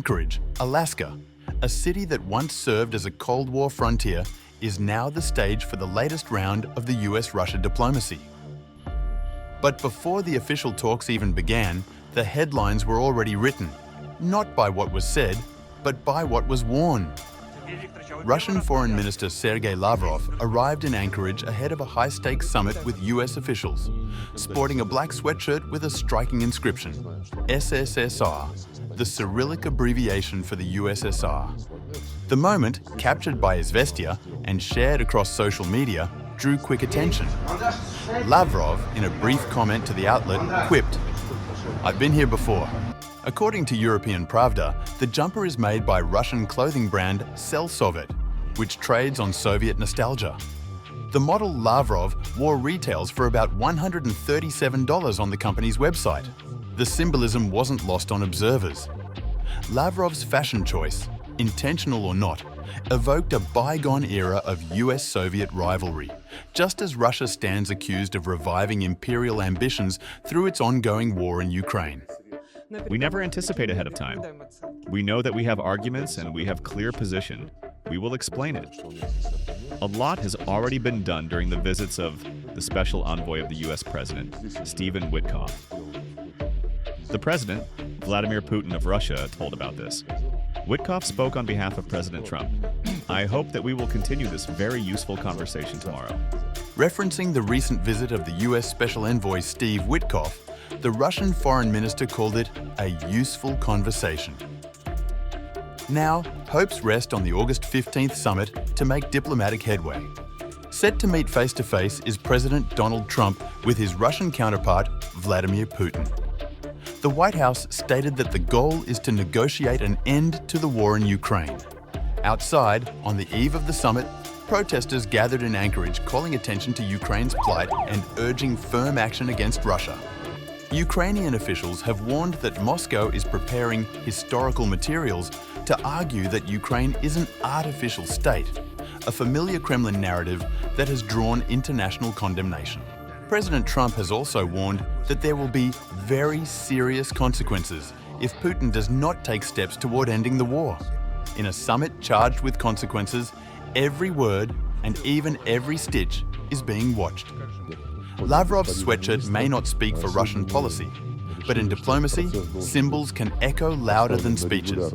Anchorage, Alaska, a city that once served as a Cold War frontier, is now the stage for the latest round of the US Russia diplomacy. But before the official talks even began, the headlines were already written, not by what was said, but by what was worn. Russian Foreign Minister Sergei Lavrov arrived in Anchorage ahead of a high-stakes summit with US officials, sporting a black sweatshirt with a striking inscription, SSSR, the Cyrillic abbreviation for the USSR. The moment, captured by Izvestia and shared across social media, drew quick attention. Lavrov, in a brief comment to the outlet, quipped, "I've been here before." According to European Pravda, the jumper is made by Russian clothing brand SelSovet, which trades on Soviet nostalgia. The model Lavrov wore retails for about $137 on the company's website. The symbolism wasn't lost on observers. Lavrov's fashion choice, intentional or not, evoked a bygone era of US-Soviet rivalry, just as Russia stands accused of reviving imperial ambitions through its ongoing war in Ukraine. We never anticipate ahead of time. We know that we have arguments and we have clear position. We will explain it. A lot has already been done during the visits of the special envoy of the US President, Stephen Witkoff. The President, Vladimir Putin of Russia, told about this. Witkoff spoke on behalf of President Trump. I hope that we will continue this very useful conversation tomorrow. Referencing the recent visit of the US Special Envoy Steve Witkoff, the Russian foreign minister called it a useful conversation. Now, hopes rest on the August 15th summit to make diplomatic headway. Set to meet face-to-face is President Donald Trump with his Russian counterpart, Vladimir Putin. The White House stated that the goal is to negotiate an end to the war in Ukraine. Outside, on the eve of the summit, protesters gathered in Anchorage calling attention to Ukraine's plight and urging firm action against Russia. Ukrainian officials have warned that Moscow is preparing historical materials to argue that Ukraine is an artificial state, a familiar Kremlin narrative that has drawn international condemnation. President Trump has also warned that there will be very serious consequences if Putin does not take steps toward ending the war. In a summit charged with consequences, every word and even every stitch is being watched. Lavrov's sweatshirt may not speak for Russian policy, but in diplomacy, symbols can echo louder than speeches.